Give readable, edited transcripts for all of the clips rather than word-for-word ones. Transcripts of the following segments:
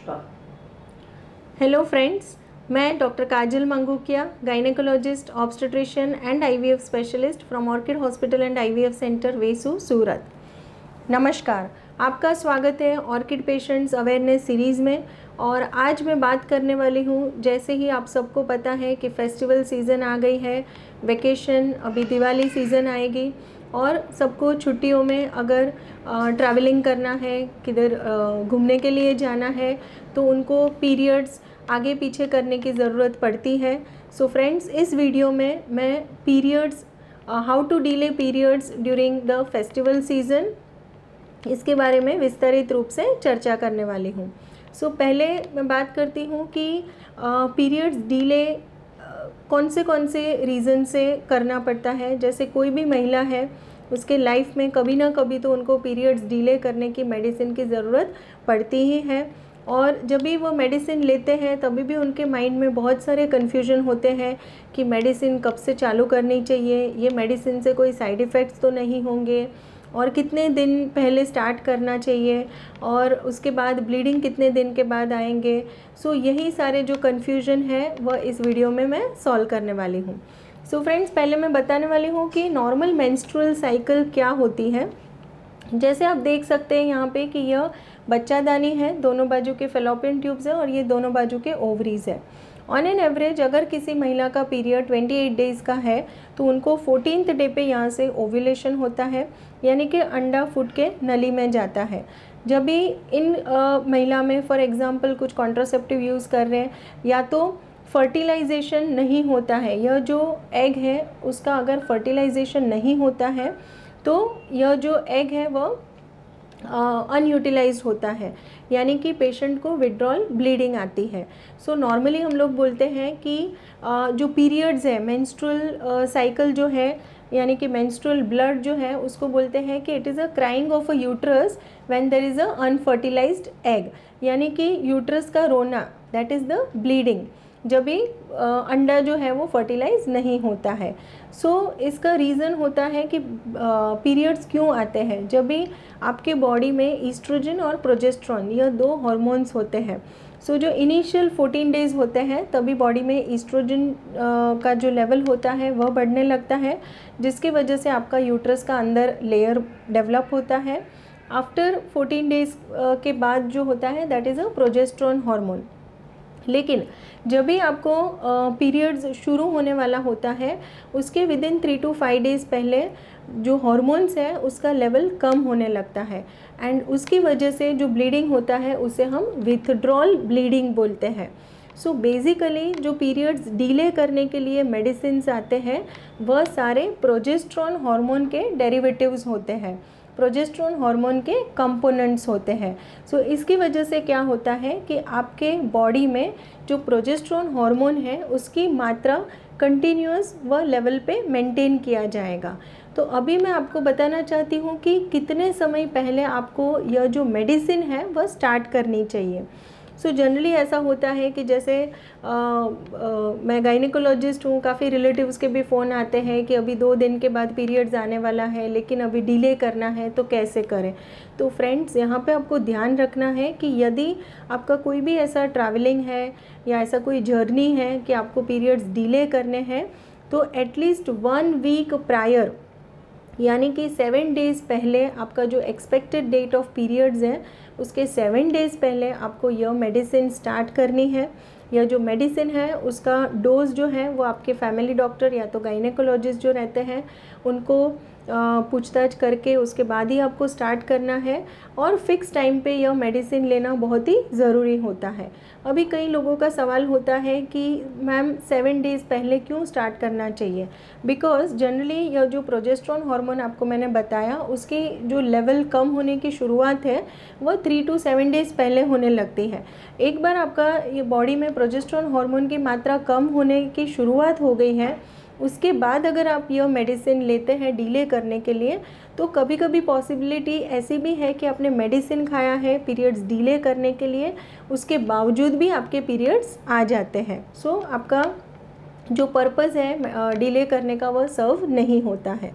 नमस्कार। Hello friends, मैं doctor Kajal Mangukiya, gynaecologist, obstetrician and IVF specialist from Orchid hospital and IVF centre Vesu, Surat. नमस्कार, आपका स्वागत है ऑर्किड पेशेंट्स अवेयरनेस सीरीज़ में। और आज मैं बात करने वाली हूँ, जैसे ही आप सबको पता है कि फेस्टिवल सीज़न आ गई है, वेकेशन, अभी दिवाली सीज़न आएगी और सबको छुट्टियों में अगर ट्रैवलिंग करना है, किधर घूमने के लिए जाना है, तो उनको पीरियड्स आगे पीछे करने की ज़रूरत पड़ती है। सो फ्रेंड्स, इस वीडियो में मैं periods, how to delay periods during the festival season, इसके बारे में विस्तारित रूप से चर्चा करने वाली हूँ। सो पहले मैं बात करती हूँ कि पीरियड्स डिले कौन से रीज़न से करना पड़ता है। जैसे कोई भी महिला है, उसके लाइफ में कभी ना कभी तो उनको पीरियड्स डिले करने की मेडिसिन की ज़रूरत पड़ती ही है। और जब भी वो मेडिसिन लेते हैं तभी भी उनके माइंड में बहुत सारे कन्फ्यूजन होते हैं कि मेडिसिन कब से चालू करनी चाहिए, ये मेडिसिन से कोई साइड इफ़ेक्ट्स तो नहीं होंगे, और कितने दिन पहले स्टार्ट करना चाहिए, और उसके बाद ब्लीडिंग कितने दिन के बाद आएंगे। सो यही सारे जो कन्फ्यूजन है वह इस वीडियो में मैं सॉल्व करने वाली हूँ। सो फ्रेंड्स, पहले मैं बताने वाली हूँ कि नॉर्मल मेंस्ट्रुअल साइकिल क्या होती है। जैसे आप देख सकते हैं यहाँ पे कि यह बच्चादानी है, दोनों बाजू के फेलोपियन ट्यूब्स है और ये दोनों बाजू के ओवरीज है। ऑन एन एवरेज अगर किसी महिला का पीरियड 28 डेज़ का है तो उनको 14th डे पे यहाँ से ओव्यूलेशन होता है, यानी कि अंडा फुट के नली में जाता है। जब भी इन महिला में फॉर एग्ज़ाम्पल कुछ कॉन्ट्रासेप्टिव यूज़ कर रहे हैं या तो फर्टिलाइजेशन नहीं होता है, यह जो एग है उसका अगर फर्टिलाइजेशन नहीं होता है तो यह जो एग है वह अनयूटिलाइज्ड होता है, यानी कि पेशेंट को विड्रॉल ब्लीडिंग आती है। सो नॉर्मली हम लोग बोलते हैं कि जो पीरियड्स है, मेंस्ट्रुअल साइकिल जो है, यानी कि मेंस्ट्रुअल ब्लड जो है, उसको बोलते हैं कि it is a crying of a uterus when there is a unfertilized egg, यानी कि यूट्रस का रोना, दैट इज़ द ब्लीडिंग, जब भी अंडा जो है वो फर्टिलाइज नहीं होता है। सो इसका रीज़न होता है कि पीरियड्स क्यों आते हैं। जब भी आपके बॉडी में ईस्ट्रोजन और प्रोजेस्टेरॉन, यह दो हार्मोन्स होते हैं। सो जो इनिशियल 14 डेज़ होते हैं तभी बॉडी में ईस्ट्रोजन का जो लेवल होता है वह बढ़ने लगता है, जिसकी वजह से आपका यूट्रस का अंदर लेयर डेवलप होता है। आफ्टर 14 डेज़ के बाद जो होता है that is a progesterone hormone. लेकिन जब भी आपको पीरियड्स शुरू होने वाला होता है उसके विदिन 3 to 5 डेज़ पहले जो हॉर्मोन्स है उसका लेवल कम होने लगता है, एंड उसकी वजह से जो ब्लीडिंग होता है उसे हम विथड्रॉल ब्लीडिंग बोलते हैं। सो बेसिकली जो पीरियड्स डिले करने के लिए मेडिसिन्स आते हैं वह सारे प्रोजेस्टेरॉन हार्मोन के डेरिवेटिव्स होते हैं, प्रोजेस्टेरॉन हार्मोन के कंपोनेंट्स होते हैं। सो इसकी वजह से क्या होता है कि आपके बॉडी में जो प्रोजेस्टेरॉन हार्मोन है उसकी मात्रा कंटिन्यूअस व लेवल पे मेंटेन किया जाएगा। तो अभी मैं आपको बताना चाहती हूँ कि कितने समय पहले आपको यह जो मेडिसिन है वह स्टार्ट करनी चाहिए। सो जनरली ऐसा होता है कि जैसे मैं गायनेकोलॉजिस्ट हूँ, काफ़ी रिलेटिव्स के भी फ़ोन आते हैं कि अभी 2 दिन के बाद पीरियड्स आने वाला है लेकिन अभी डिले करना है तो कैसे करें। तो फ्रेंड्स, यहाँ पे आपको ध्यान रखना है कि यदि आपका कोई भी ऐसा ट्रैवलिंग है या ऐसा कोई जर्नी है कि आपको पीरियड्स डिले करने हैं तो एटलीस्ट 1 वीक प्रायर, यानी कि 7 डेज़ पहले आपका जो एक्सपेक्टेड डेट ऑफ पीरियड्स है उसके 7 डेज़ पहले आपको यह मेडिसिन स्टार्ट करनी है। यह जो मेडिसिन है उसका डोज जो है वो आपके फैमिली डॉक्टर या तो गायनेकोलॉजिस्ट जो रहते हैं उनको पूछताछ करके उसके बाद ही आपको स्टार्ट करना है, और फिक्स टाइम पे यह मेडिसिन लेना बहुत ही ज़रूरी होता है। अभी कई लोगों का सवाल होता है कि मैम 7 डेज़ पहले क्यों स्टार्ट करना चाहिए। बिकॉज जनरली यह जो प्रोजेस्टेरॉन हार्मोन आपको मैंने बताया उसकी जो लेवल कम होने की शुरुआत है वह 3 to 7 डेज़ पहले होने लगती है। एक बार आपका ये बॉडी में प्रोजेस्टेरॉन हार्मोन की मात्रा कम होने की शुरुआत हो गई है, उसके बाद अगर आप यह मेडिसिन लेते हैं डिले करने के लिए तो कभी कभी पॉसिबिलिटी ऐसी भी है कि आपने मेडिसिन खाया है पीरियड्स डिले करने के लिए, उसके बावजूद भी आपके पीरियड्स आ जाते हैं। सो आपका जो पर्पज़ है डिले करने का वह सर्व नहीं होता है।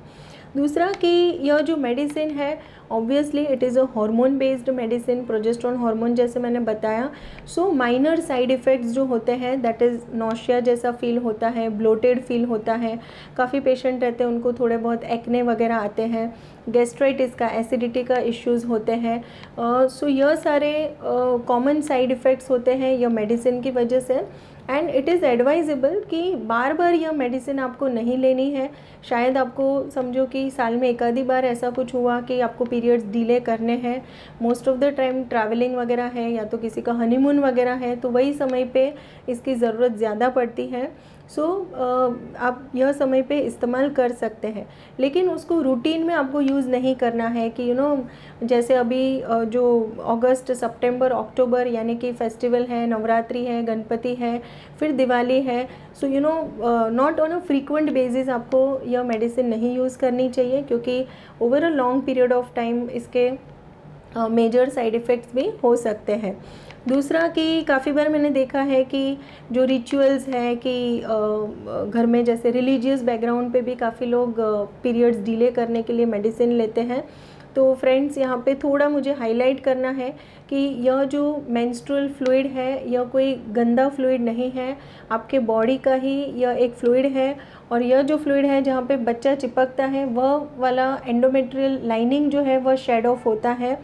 दूसरा कि यह जो मेडिसिन है obviously it is a hormone based medicine, progesterone hormone जैसे मैंने बताया। सो माइनर साइड इफ़ेक्ट्स जो होते हैं दैट इज़ नौशिया जैसा फील होता है, ब्लोटेड फील होता है, काफ़ी पेशेंट रहते हैं उनको थोड़े बहुत एक्ने वगैरह आते हैं, गैस्ट्राइटिस का, एसिडिटी का इश्यूज़ होते हैं। सो यह सारे कॉमन साइड इफ़ेक्ट्स होते हैं यह मेडिसिन की वजह से। एंड इट इज़ एडवाइजेबल कि बार बार यह मेडिसिन आपको नहीं लेनी है। शायद आपको समझो कि साल में एक आधी बार ऐसा कुछ हुआ कि आपको पीरियड्स डिले करने हैं, most of the time travelling वगैरह है या तो किसी का हनीमून वगैरह है, तो वही समय पे इसकी ज़रूरत ज़्यादा पड़ती है। सो आप यह समय पे इस्तेमाल कर सकते हैं, लेकिन उसको रूटीन में आपको यूज़ नहीं करना है कि जैसे अभी जो अगस्त, सितंबर, अक्टूबर यानी कि फेस्टिवल है, नवरात्रि है, गणपति है, फिर दिवाली है। So not on a frequent basis आपको यह मेडिसिन नहीं यूज़ करनी चाहिए, क्योंकि over a long period of time इसके मेजर साइड इफ़ेक्ट्स भी हो सकते हैं। दूसरा कि काफ़ी बार मैंने देखा है कि जो रिचुअल्स हैं कि घर में जैसे रिलीजियस बैकग्राउंड पे भी काफ़ी लोग पीरियड्स डिले करने के लिए मेडिसिन लेते हैं। तो फ्रेंड्स यहाँ पे थोड़ा मुझे हाईलाइट करना है कि यह जो मेंस्ट्रुअल फ्लूइड है यह कोई गंदा फ्लूइड नहीं है, आपके बॉडी का ही यह एक फ्लूइड है। और यह जो फ्लूइड है जहाँ पे बच्चा चिपकता है वह वाला एंडोमेट्रियल लाइनिंग जो है वह शेड ऑफ होता है।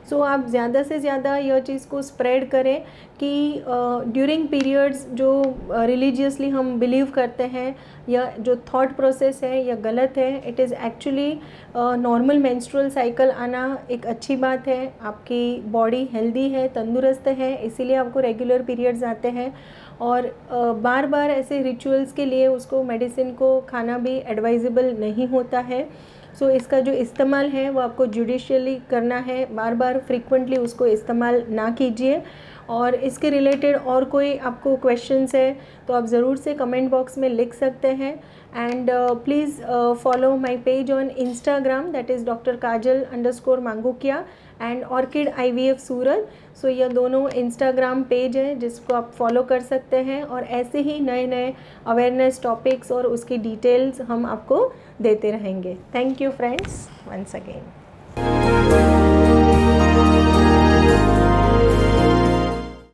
सो आप ज़्यादा से ज़्यादा यह चीज़ को स्प्रेड करें कि ड्यूरिंग पीरियड्स जो रिलीजियसली हम बिलीव करते हैं या जो थॉट प्रोसेस है यह गलत है। It is actually normal menstrual cycle आना एक अच्छी बात है, आपकी बॉडी हेल्दी है, तंदुरुस्त है, इसीलिए आपको रेगुलर पीरियड्स आते हैं। और बार बार ऐसे रिचुअल्स के लिए उसको मेडिसिन को खाना भी एडवाइजेबल नहीं होता है। सो इसका जो इस्तेमाल है वो आपको जुडिशियली करना है, बार बार फ्रीक्वेंटली उसको इस्तेमाल ना कीजिए। और इसके रिलेटेड और कोई आपको क्वेश्चंस है तो आप ज़रूर से कमेंट बॉक्स में लिख सकते हैं। And please follow my page on Instagram that is doctor Kajal _Mangukiya and Orchid IVF Surat. So यह दोनों इंस्टाग्राम पेज हैं जिसको आप फॉलो कर सकते हैं, और ऐसे ही नए नए अवेयरनेस टॉपिक्स और उसकी डिटेल्स हम आपको देते रहेंगे। Thank you friends once again.